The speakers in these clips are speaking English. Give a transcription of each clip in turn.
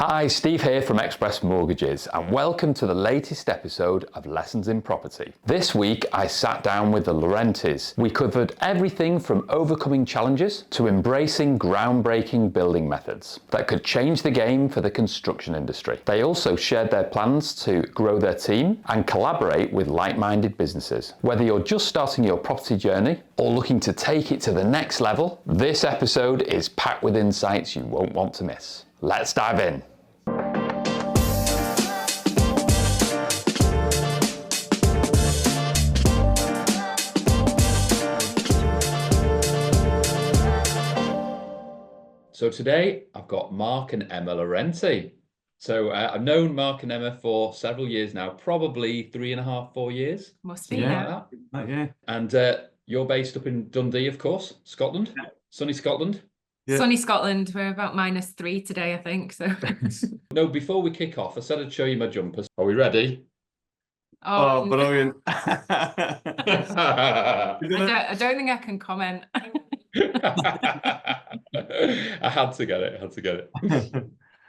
Hi, Steve here from Express Mortgages, and welcome to the latest episode of Lessons in Property. This week I sat down with the Lorentes. We covered everything from overcoming challenges to embracing groundbreaking building methods that could change the game for the construction industry. They also shared their plans to grow their team and collaborate with like-minded businesses. Whether you're just starting your property journey or looking to take it to the next level, this episode is packed with insights you won't want to miss. Let's dive in. So today I've got Mark and Emma Lorente. So I've known Mark and Emma for several years now, probably 3.5, 4 years. Must be, yeah. Like that. Yeah. And you're based up in Dundee, of course, Scotland, sunny Scotland. Yeah. Sunny Scotland. We're about -3 today, I think. So. No, before we kick off, I said I'd show you my jumpers. Are we ready? Oh, brilliant. I don't think I can comment. I had to get it.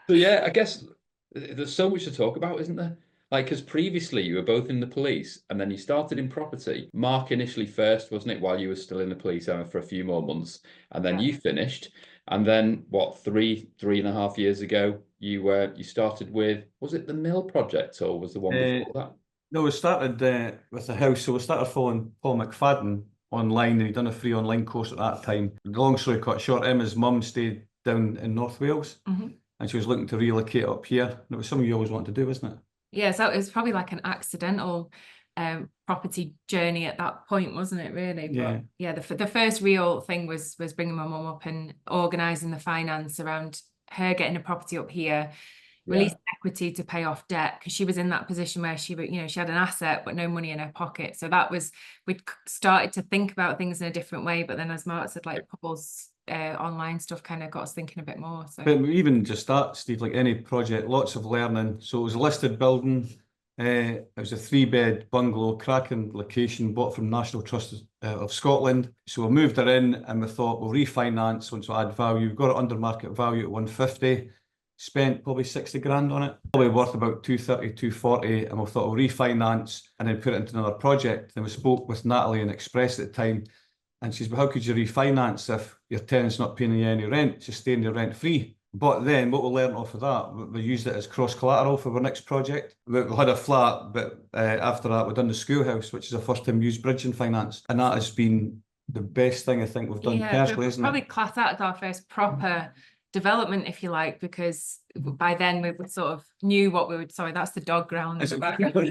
So yeah, I guess there's so much to talk about, isn't there? Like, because previously you were both in the police and then you started in property. Mark initially first, wasn't it, while you were still in the police, Emma, for a few more months, and then you finished. And then what, 3.5 years ago, you started with, was it the Mill project or was the one before that? No, we started with the house. So we started following Paul McFadden online, and he'd done a free online course at that time. Long story cut short, Emma's mum stayed down in North Wales, and she was looking to relocate up here. And it was something you always wanted to do, wasn't it? Yeah, so it was probably like an accidental property journey at that point, wasn't it, really? But yeah, the first real thing was bringing my mum up and organising the finance around her getting a property up here, releasing equity to pay off debt, because she was in that position where she had an asset but no money in her pocket. So that was, we'd started to think about things in a different way. But then, as Mark said, like Paul's online stuff kind of got us thinking a bit more. So, but even just that, Steve, like any project, lots of learning. So it was a listed building. It was a 3-bed bungalow, cracking location, bought from National Trust of Scotland. So we moved her in and we thought we'll refinance once we add value. We've got it under market value at 150. Spent probably 60 grand on it, probably worth about 230, 240, and we thought we'll refinance and then put it into another project. And we spoke with Natalie in Express at the time, and she said, well, how could you refinance if your tenant's not paying you any rent, just staying there rent free? But then what we learned off of that, we used it as cross collateral for our next project. We had a flat, but after that we've done the schoolhouse, which is the first time we used bridging finance, and that has been the best thing I think we've done personally, isn't it? Probably class that as our first proper development, if you like, because by then we sort of knew what we would. Sorry, that's the dog ground over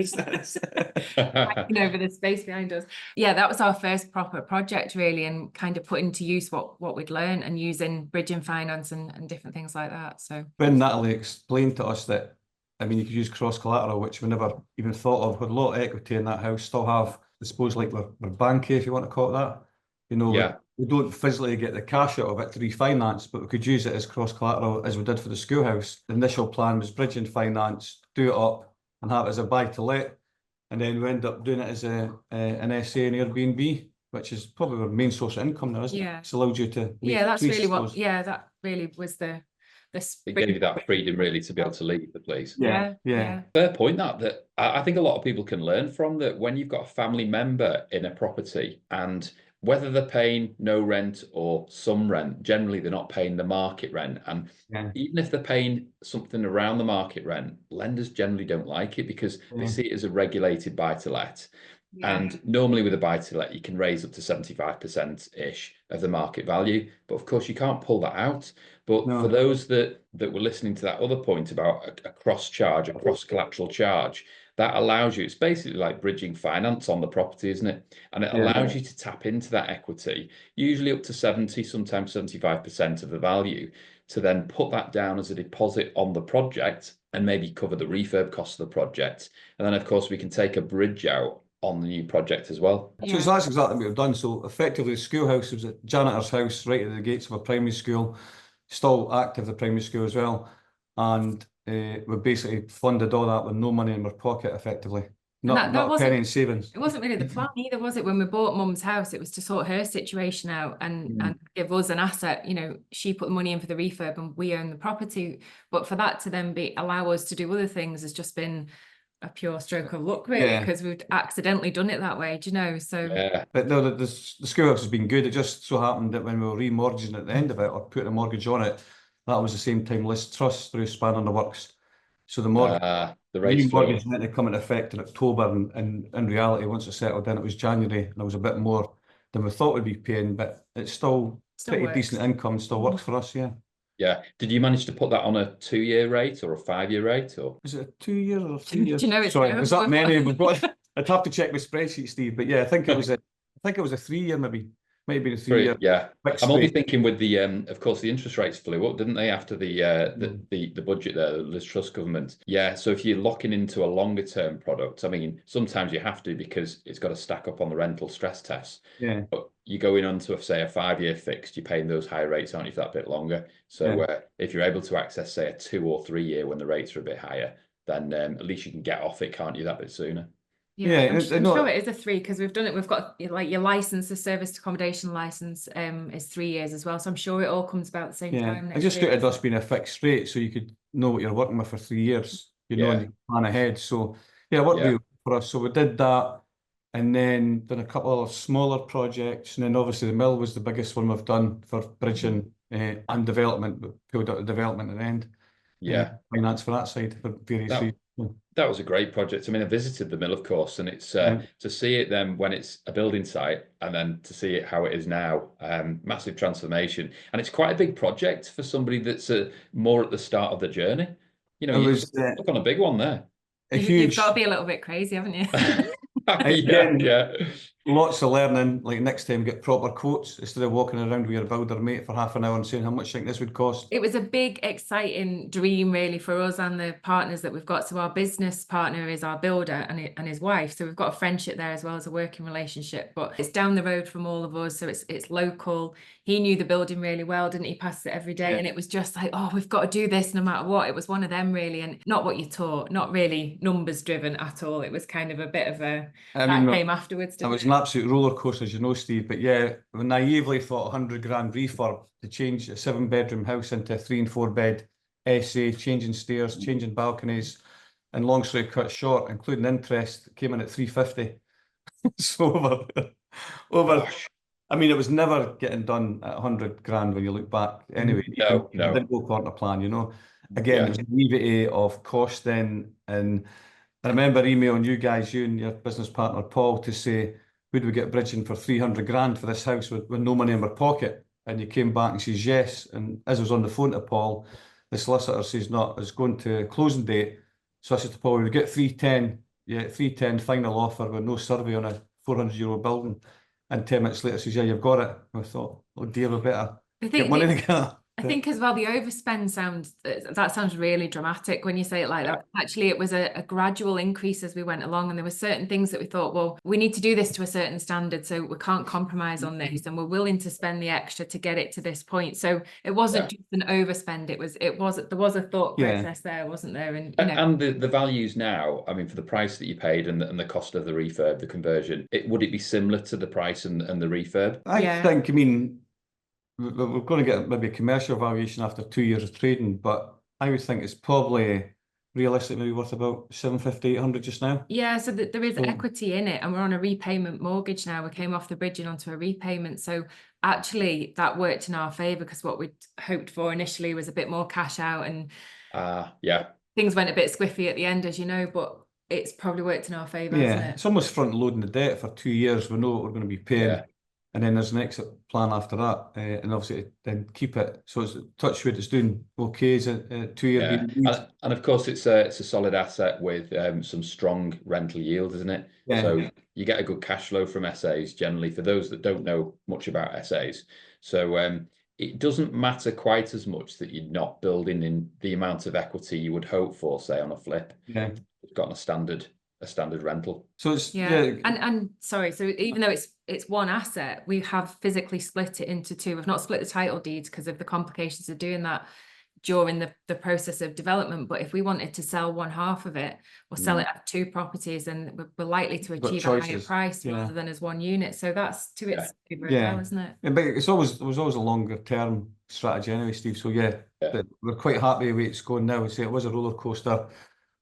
the space behind us. Yeah, that was our first proper project, really, and kind of put into use what we'd learned and using bridging finance and different things like that. So when Natalie explained to us that, I mean, you could use cross collateral, which we never even thought of. We had a lot of equity in that house, still have, I suppose, like we're banky, if you want to call it that. We don't physically get the cash out of it to refinance, but we could use it as cross collateral as we did for the schoolhouse. The initial plan was bridging finance, do it up and have it as a buy to let, and then we end up doing it as an SA and Airbnb, which is probably our main source of income now, isn't it? It's allowed you to that's really what that really was the it gave you that freedom really to be able to leave the place. Yeah. Fair point that I think a lot of people can learn from, that when you've got a family member in a property and whether they're paying no rent or some rent, generally they're not paying the market rent. And even if they're paying something around the market rent, lenders generally don't like it because they see it as a regulated buy-to-let. And normally with a buy-to-let, you can raise up to 75%-ish of the market value. But of course, you can't pull that out. But for those that were listening to that other point about a cross-charge, a cross-collateral charge, that allows you, it's basically like bridging finance on the property, isn't it? And it allows you to tap into that equity, usually up to 70, sometimes 75% of the value, to then put that down as a deposit on the project and maybe cover the refurb cost of the project. And then, of course, we can take a bridge out on the new project as well. So that's exactly what we've done. So effectively, the schoolhouse was a janitor's house right at the gates of a primary school, still active, the primary school as well. And we basically funded all that with no money in our pocket, effectively. Not a penny in savings. It wasn't really the plan either, was it? When we bought Mum's house, it was to sort her situation out and give us an asset. You know, she put the money in for the refurb and we own the property. But for that to then allow us to do other things has just been a pure stroke of luck, really, because we've accidentally done it that way, do you know? So but no, the schoolhouse has been good. It just so happened that when we were remortgaging at the end of it, or putting a mortgage on it, that was the same time Liz Truss threw a span on the works. So the mortgage, the remortgage meant to come into effect in October, and in reality, once it settled in, it was January, and it was a bit more than we thought we'd be paying, but it's still pretty works. decent income, still works for us, Yeah. Did you manage to put that on a 2-year rate or a 5-year rate, or is it a 2-year or a 3-year? Do you know it's Sorry, there's that many. I'd have to check my spreadsheet, Steve. But yeah, I think it was a 3-year, maybe. Might have been a 3-year. Yeah. I'm only thinking with the of course the interest rates flew up, didn't they, after the budget there, the Liz Truss government. Yeah. So if you're locking into a longer term product, I mean, sometimes you have to because it's got to stack up on the rental stress tests. Yeah. But you go in onto say a 5-year fixed, you're paying those high rates, aren't you, for that bit longer? So if you're able to access say a 2 or 3 year when the rates are a bit higher, then at least you can get off it, can't you, that bit sooner? Yeah, I'm sure it is a 3 because we've done it. We've got like your license, the serviced accommodation license is 3 years as well. So I'm sure it all comes about at the same time. I just thought it just being a fixed rate so you could know what you're working with for 3 years, you know, and you plan ahead. So it worked really for us. So we did that and then done a couple of smaller projects. And then obviously the mill was the biggest one we've done for bridging and development. We pulled out the development at the end. Finance for that side for various reasons. That was a great project. I mean, I visited the mill, of course, and it's to see it then when it's a building site and then to see it how it is now, massive transformation. And it's quite a big project for somebody that's more at the start of the journey. You know, you look on a big one there. You've got to be a little bit crazy, haven't you? Lots of learning. Like next time, get proper quotes instead of walking around with your builder mate for half an hour and saying how much you think this would cost. It was a big, exciting dream, really, for us and the partners that we've got. So our business partner is our builder and his wife. So we've got a friendship there as well as a working relationship. But it's down the road from all of us, so it's local. He knew the building really well, didn't he? Passed it every day, and it was just like, oh, we've got to do this no matter what. It was one of them, really, and not what you taught, not really numbers driven at all. It was kind of a bit of a came afterwards. It was an absolute roller coaster, as you know, Steve. But yeah, we naively thought 100 grand refurb to change a 7-bedroom house into a 3 and 4 bed SA, changing stairs, changing balconies, and long story cut short, including interest, came in at 350. So over. I mean, it was never getting done at 100 grand when you look back. Anyway, no. It didn't go according to plan, you know. Again, it was a naivety of cost then. And I remember emailing you guys, you and your business partner, Paul, to say, would we get bridging for 300 grand for this house with no money in our pocket? And you came back and says yes. And as I was on the phone to Paul, the solicitor says, no, it's going to closing date. So I said to Paul, we would get 310. Yeah, 310 final offer with no survey on a 400-euro building. And 10 minutes later says, yeah, you've got it. And I thought, oh dear, we better get money together. I think as well, the overspend sounds really dramatic when you say it like that. Actually, it was a gradual increase as we went along, and there were certain things that we thought, well, we need to do this to a certain standard, so we can't compromise on this, and we're willing to spend the extra to get it to this point. So it wasn't just an overspend. There was a thought process there, wasn't there? And you know, and the values now, I mean, for the price that you paid and the cost of the refurb, the conversion, would it be similar to the price and the refurb? I think, I mean, we're going to get maybe a commercial valuation after 2 years of trading, but I would think it's probably realistically worth about 750, 800 just now. Yeah, so there is equity in it, and we're on a repayment mortgage now. We came off the bridging onto a repayment, so actually that worked in our favour, because what we'd hoped for initially was a bit more cash out, and things went a bit squiffy at the end, as you know, but it's probably worked in our favour, hasn't it? It's almost front loading the debt for 2 years. We know what we're going to be paying. And then there's an exit plan after that, and obviously then keep it. So it's touch wood, it's doing okay. Is a 2 year? And of course it's a solid asset with some strong rental yield, isn't it? So you get a good cash flow from SAs generally. For those that don't know much about SAs, so it doesn't matter quite as much that you're not building in the amount of equity you would hope for, say on a flip. It's got a standard rental. So it's and sorry, so even though it's one asset, we have physically split it into two. We've not split the title deeds because of the complications of doing that. during the process of development. But if we wanted to sell one half of it or sell it at 2 properties, then we're likely to achieve a higher price rather than as one unit. So that's to its favour as well, isn't it? Yeah, but it was always a longer term strategy anyway, Steve. So but we're quite happy the way it's going now. We say it was a roller coaster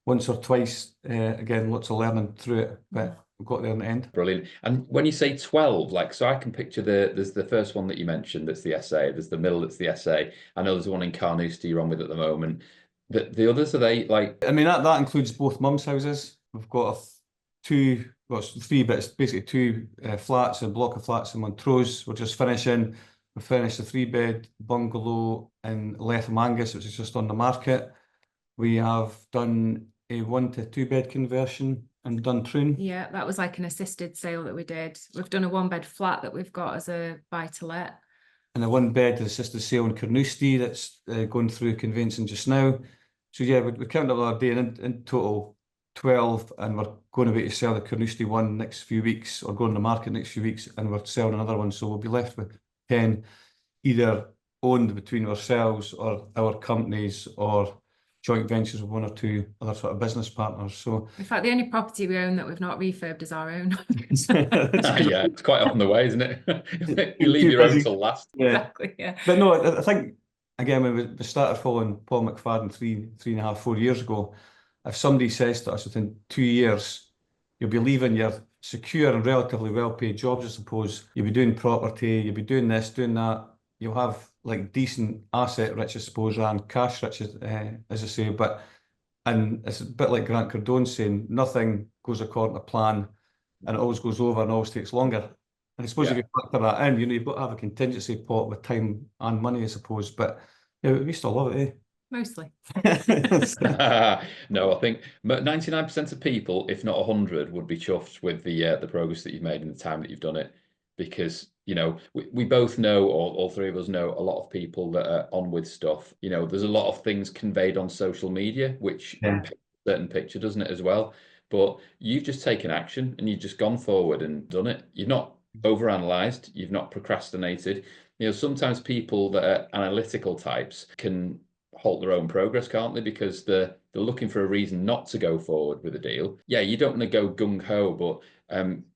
once or twice. Again, lots of learning through it, but we got there in the end. Brilliant. And when you say 12, like, so I can picture there's the first one that you mentioned, that's the SA. There's the middle, that's the SA. I know there's one in Carnoustie you're on with at the moment. The others, are they like? I mean, that includes both mums' houses. We've got it's 3, but it's basically 2 flats, a block of flats in Montrose. We're just finishing. We finished a 3-bed bungalow in Letham Angus, which is just on the market. We have done a 1 to 2-bed conversion in Duntroon. Yeah, that was like an assisted sale that we did. We've done a 1-bed flat that we've got as a buy-to-let. And a 1-bed assisted sale in Carnoustie that's going through conveyancing just now. So yeah, we counted up the other day, and in total 12, and we're going to be to sell the Carnoustie one next few weeks, or go on the market next few weeks, and we're selling another one. So we'll be left with 10, either owned between ourselves or our companies, or joint ventures with 1 or 2 other sort of business partners. So in fact, the only property we own that we've not refurbed is our own. Yeah, it's quite often the way, isn't it? You leave your own till last. Exactly, yeah. But no, I think, again, when we started following Paul McFadden 3.5, 4 years ago, if somebody says to us within 2 years, you'll be leaving your secure and relatively well-paid jobs, I suppose, you'll be doing property, you'll be doing this, doing that, you'll have like decent asset rich, I suppose, and cash rich, as I say, and it's a bit like Grant Cardone saying, nothing goes according to plan, and it always goes over and always takes longer. And I suppose if you factor that in, you've got to have a contingency pot with time and money, I suppose. But yeah, we still love it, eh? Mostly. No, I think 99% of people, if not 100, would be chuffed with the progress that you've made in the time that you've done it. Because, we both know, or all 3 of us know, a lot of people that are on with stuff. There's a lot of things conveyed on social media, which paints a certain picture, doesn't it, as well? But you've just taken action and you've just gone forward and done it. You've not overanalyzed, you've not procrastinated. Sometimes people that are analytical types can halt their own progress, can't they? Because they're looking for a reason not to go forward with a deal. Yeah, you don't want to go gung-ho, but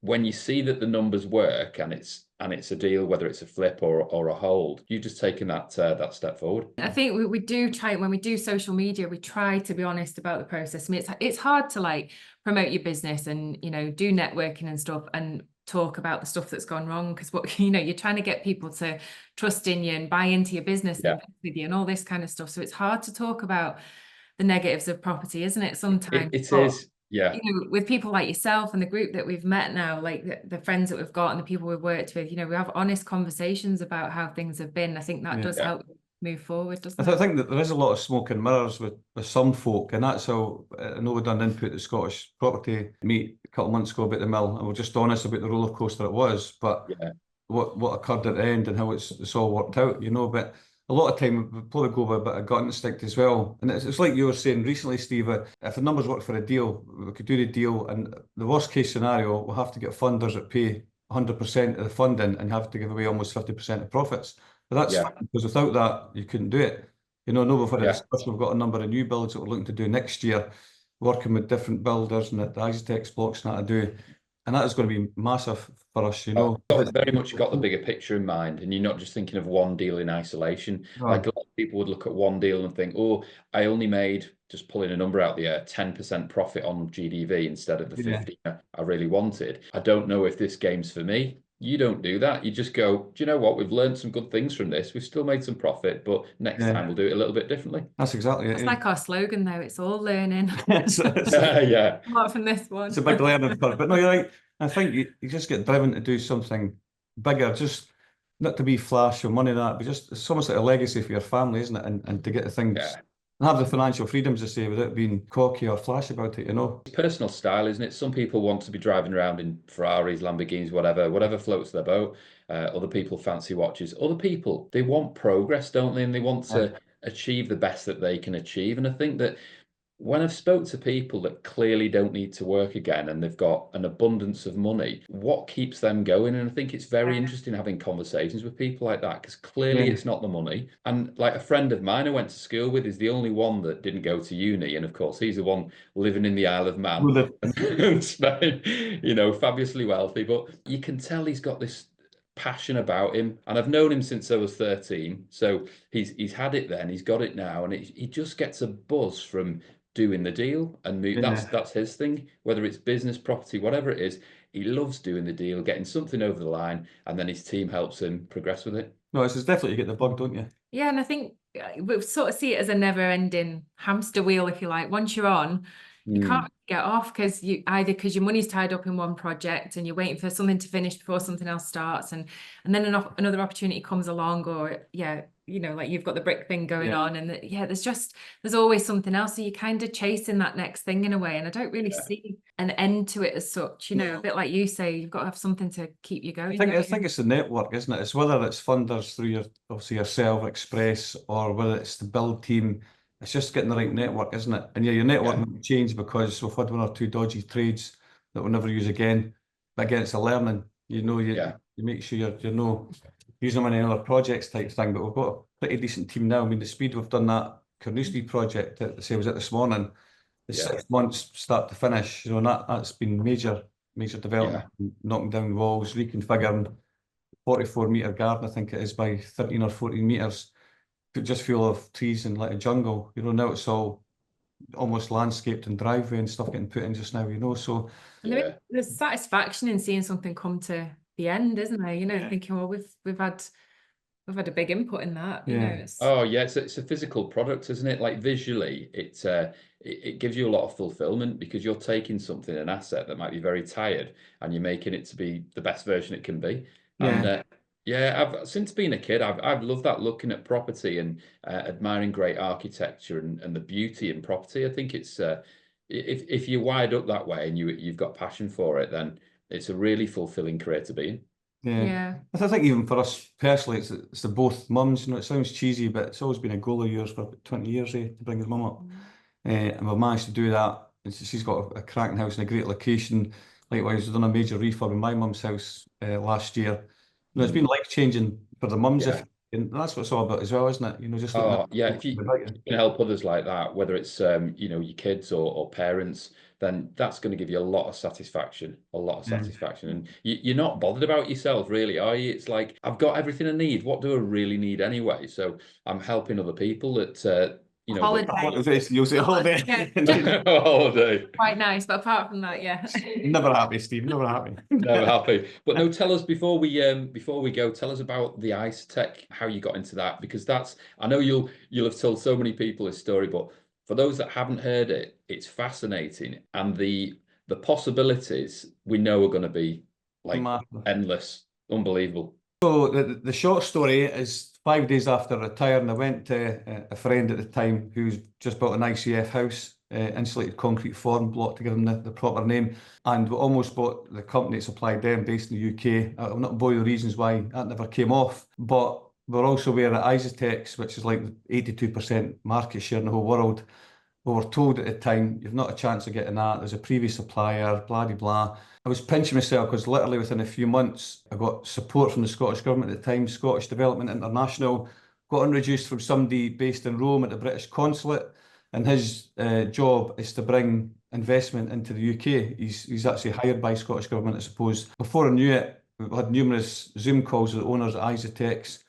when you see that the numbers work and it's a deal, whether it's a flip or a hold, you've just taken that step forward. I think we do try, when we do social media, we try to be honest about the process. I mean, it's hard to like promote your business and do networking and stuff and talk about the stuff that's gone wrong, because you're trying to get people to trust in you and buy into your business and invest with you and all this kind of stuff. So it's hard to talk about the negatives of property, isn't it? Sometimes it is. Yeah. With people like yourself and the group that we've met now, like the friends that we've got and the people we've worked with, we have honest conversations about how things have been. I think that does help move forward, doesn't it? I think that there is a lot of smoke and mirrors with some folk, and that's how I know we've done input at the Scottish Property meet a couple of months ago about the mill, and we're just honest about the roller coaster it was, but what occurred at the end and how it's all worked out, but a lot of time we probably go with a bit of gut instinct as well. And it's like you were saying recently, Steve, if the numbers work for a deal, we could do the deal, and the worst case scenario, we'll have to get funders that pay 100% of the funding and have to give away almost 50% of profits. But that's fine, because without that, you couldn't do it. No, we've had a discussion, we've got a number of new builds that we're looking to do next year, working with different builders and the Isotech blocks and that to do. And that is going to be massive for us, I've very much got the bigger picture in mind, and you're not just thinking of one deal in isolation. Like a lot of people would look at one deal and think, oh, I only made, just pulling a number out there, 10% profit on GDV instead of the 50 I really wanted. I don't know if this game's for me. You don't do that. You just go, do you know what? We've learned some good things from this. We've still made some profit, but next time we'll do it a little bit differently. That's exactly it. It's like our slogan, though. It's all learning. Apart from this one. It's a big learning curve. But no, you're right. I think you just get driven to do something bigger, just not to be flash or money that, but just it's almost like a legacy for your family, isn't it? And to get the things and have the financial freedoms to say without being cocky or flash about it, It's personal style, isn't it? Some people want to be driving around in Ferraris, Lamborghinis, whatever floats their boat. Other people fancy watches. Other people, they want progress, don't they? And they want to achieve the best that they can achieve. And I think that when I've spoke to people that clearly don't need to work again and they've got an abundance of money, what keeps them going? And I think it's very interesting having conversations with people like that, because clearly it's not the money. And like a friend of mine I went to school with is the only one that didn't go to uni. And of course, he's the one living in the Isle of Man and Spain, you know, fabulously wealthy. But you can tell he's got this passion about him, and I've known him since I was 13, so he's had it then, he's got it now, and he just gets a buzz from doing the deal and move. That's his thing, whether it's business, property, whatever it is. He loves doing the deal, getting something over the line, and then his team helps him progress with it. No, it's definitely you get the bug, don't you? Yeah, and I think we sort of see it as a never-ending hamster wheel, if you like. Once you're on, you can't get off, because because your money's tied up in one project and you're waiting for something to finish before something else starts, and then another opportunity comes along, or you know, like you've got the brick thing going on, and there's always something else, so you're kind of chasing that next thing in a way, and I don't really see an end to it as such, you know. A bit like you say, you've got to have something to keep you going. I think it's the network, isn't it? It's whether it's funders through obviously yourself, Express, or whether it's the build team. It's just getting the right network, isn't it? And your network might change because we've had one or two dodgy trades that we'll never use again. But again, it's a learning. You know, you make sure you're not using them in any other projects type thing. But we've got a pretty decent team now. I mean, the speed we've done that Carnoustie project that say was it this morning, the 6 months start to finish. You know, and that's been major development, knocking down walls, reconfiguring 44-metre garden, I think it is, by 13 or 14 metres. Just full of trees and like a jungle, you know. Now it's all almost landscaped and driveway and stuff getting put in just now, you know. So there's satisfaction in seeing something come to the end, isn't there? You know, thinking, well, we've had a big input in that. You know, it's it's a physical product, isn't it? Like visually, it gives you a lot of fulfillment, because you're taking something, an asset that might be very tired, and you're making it to be the best version it can be. And I've since being a kid, I've loved that, looking at property and admiring great architecture and the beauty in property. I think it's if you're wired up that way and you've got passion for it, then it's a really fulfilling career to be in. Yeah. I think even for us personally, it's the both mums. You know, it sounds cheesy, but it's always been a goal of yours for about 20 years, to bring his mum up. And we've managed to do that. And she's got a cracking house in a great location. Likewise, we've done a major refurb in my mum's house last year. You know, it's been life-changing for the mums, and that's what it's all about as well, isn't it? You know, just if you can help others like that, whether it's you know, your kids or parents, then that's going to give you a lot of satisfaction, and you're not bothered about yourself, really, are you? It's like, I've got everything I need. What do I really need anyway? So I'm helping other people that you know, holiday. You'll say holiday. Holiday. Quite nice, but apart from that, Never happy, Steve. Never happy. Never happy. But no, tell us before we go, tell us about the Isotech, how you got into that, because I know you'll have told so many people this story, but for those that haven't heard it, it's fascinating, and the possibilities we know are going to be like endless, unbelievable. So the short story is, 5 days after retiring, I went to a friend at the time who's just built an ICF house, insulated concrete form block, to give them the proper name, and we almost bought the company that supplied them, based in the UK. I'll not bore you the reasons why that never came off, but we're also aware that Isotex, which is like 82% market share in the whole world, we were told at the time, you've not a chance of getting that, there's a previous supplier, blah, blah, blah. I was pinching myself, because literally within a few months, I got support from the Scottish Government at the time, Scottish Development International, got introduced from somebody based in Rome at the British Consulate, and his job is to bring investment into the UK. He's actually hired by Scottish Government, I suppose. Before I knew it, we had numerous Zoom calls with the owners at Isotex.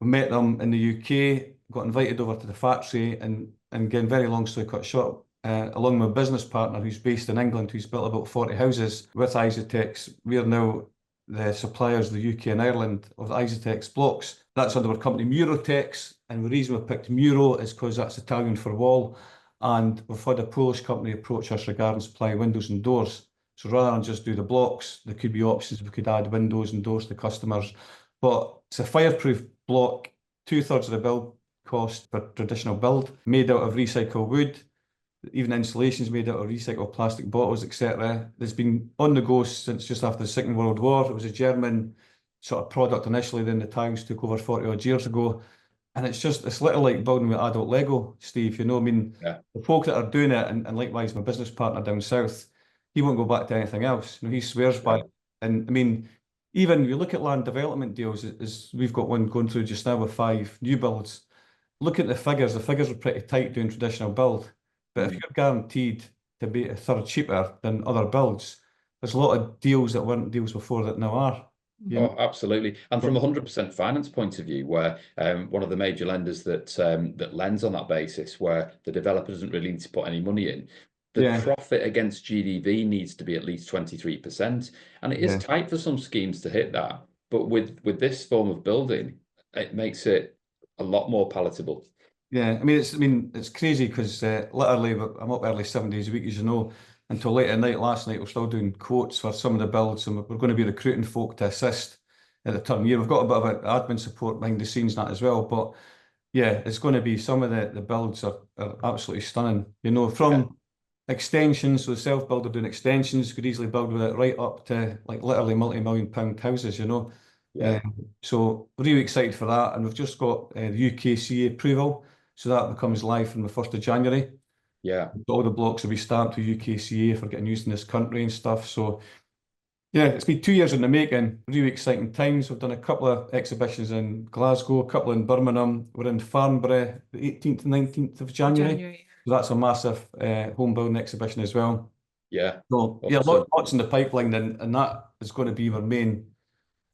We met them in the UK, got invited over to the factory, and again, very long story cut short, along with my business partner who's based in England, who's built about 40 houses with Isotex. We're now the suppliers of the UK and Ireland of the Isotex blocks. That's under our company Murotex, and the reason we picked Muro is because that's Italian for wall, and we've had a Polish company approach us regarding supply windows and doors. So rather than just do the blocks, there could be options. We could add windows and doors to customers, but it's a fireproof block, 2/3 of the build cost for traditional build, made out of recycled wood. Even insulation's made out of recycled plastic bottles, etc. It's been on the go since just after the Second World War. It was a German sort of product initially, then the Italians took over 40 odd years ago. And it's literally like building with adult Lego, Steve. You know, I mean, Yeah. the folk that are doing it, and likewise my business partner down south, he won't go back to anything else. You know, he swears by it. And I mean, even you look at land development deals, as we've got one going through just now with 5 new builds. Look at the figures are pretty tight doing traditional build. But if you're guaranteed to be a third cheaper than other builds, there's a lot of deals that weren't deals before that now are. You know? Oh, absolutely. And from 100% finance point of view, where one of the major lenders that lends on that basis, where the developer doesn't really need to put any money in, the profit against GDV needs to be at least 23%. And it is tight for some schemes to hit that. But with this form of building, it makes it a lot more palatable. Yeah, I mean it's crazy because literally I'm up early 7 days a week, as you know, until late at night. Last night we're still doing quotes for some of the builds, and we're going to be recruiting folk to assist at the turn year. We've got a bit of admin support behind the scenes that as well, but yeah, it's going to be some of the builds are absolutely stunning. You know, from extensions, so self-builder doing extensions could easily build with it right up to like literally multi-million-pound houses. You know. So really excited for that, and we've just got the UKCA approval. So that becomes live from the 1st of January. Yeah. All the blocks will be stamped with UKCA for getting used in this country and stuff. So yeah, it's been 2 years in the making. Really exciting times. We've done a couple of exhibitions in Glasgow, a couple in Birmingham. We're in Farnborough the 18th and 19th of January. So that's a massive home building exhibition as well. Yeah. So yeah, lots in the pipeline, and that is going to be our main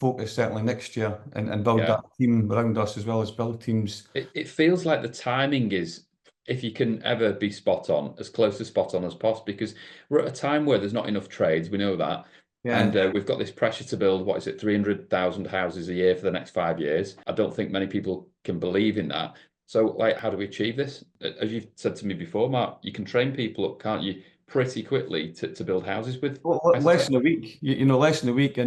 focus certainly next year, and build that team around us as well as build teams. It feels like the timing is, if you can ever be spot on, as close to spot on as possible, because we're at a time where there's not enough trades, we know that. And we've got this pressure to build, 300,000 houses a year for the next 5 years. I don't think many people can believe in that. So like, how do we achieve this? As you've said to me before, Mark, you can train people up, can't you, pretty quickly to build houses with less than a week, you know, less than a week.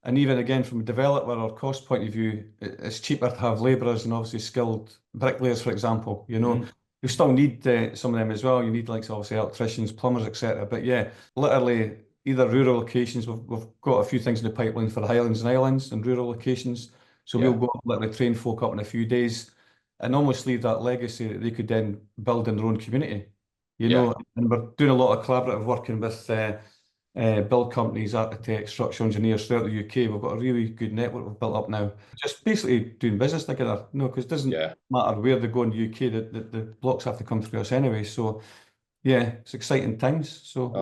And even again, from a developer or cost point of view, it's cheaper to have labourers and obviously skilled bricklayers, for example. You know, you still need some of them as well. You need like obviously electricians, plumbers, etc. But yeah, literally either rural locations. We've got a few things in the pipeline for the Highlands and Islands and rural locations. So we'll go literally train folk up in a few days, and almost leave that legacy that they could then build in their own community. You know, and we're doing a lot of collaborative working with build companies, architects, structural engineers throughout the UK. We've got a really good network we've built up now. Just basically doing business together. No, because it doesn't matter where they go in the UK, the blocks have to come through us anyway. So yeah, it's exciting times. So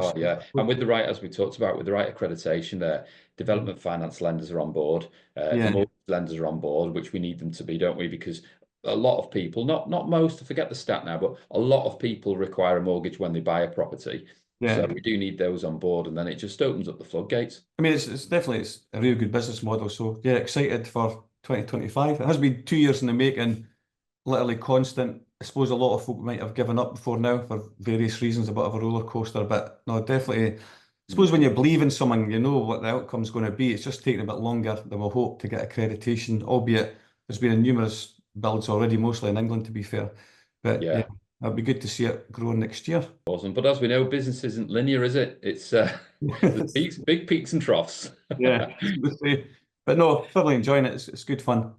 and with the right, as we talked about, with the right accreditation there, development finance lenders are on board, the mortgage lenders are on board, which we need them to be, don't we? Because a lot of people, not most, I forget the stat now, but a lot of people require a mortgage when they buy a property. So we do need those on board, and then it just opens up the floodgates. I mean, it's definitely a really good business model. So yeah, excited for 2025. It has been 2 years in the making, literally constant. I suppose a lot of folk might have given up before now for various reasons, a bit of a roller coaster. But no, definitely, I suppose when you believe in something, you know what the outcome's going to be. It's just taking a bit longer than we'll hope to get accreditation, albeit there's been numerous builds already, mostly in England, to be fair. But yeah, it'd be good to see it grow next year. Awesome. But as we know, business isn't linear, is it? It's peaks, big peaks and troughs. But no, thoroughly enjoying it. It's good fun.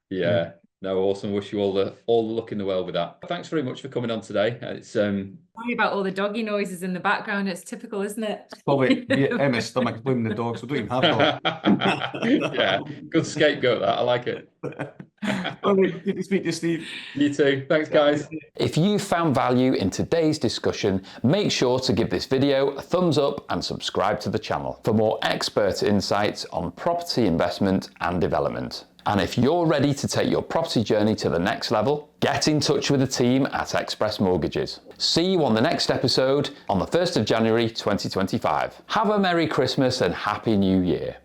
Yeah. No, awesome. Wish you all the luck in the world with that. Thanks very much for coming on today. It's sorry about all the doggy noises in the background. It's typical, isn't it? Probably Emma's stomach's blaming the dogs. We don't even have dogs. Yeah, good scapegoat that. I like it. Good to speak to you, Steve. You too. Thanks, guys. If you found value in today's discussion, make sure to give this video a thumbs up and subscribe to the channel for more expert insights on property investment and development. And if you're ready to take your property journey to the next level, get in touch with the team at Express Mortgages. See you on the next episode on the 1st of January 2025. Have a Merry Christmas and Happy New Year.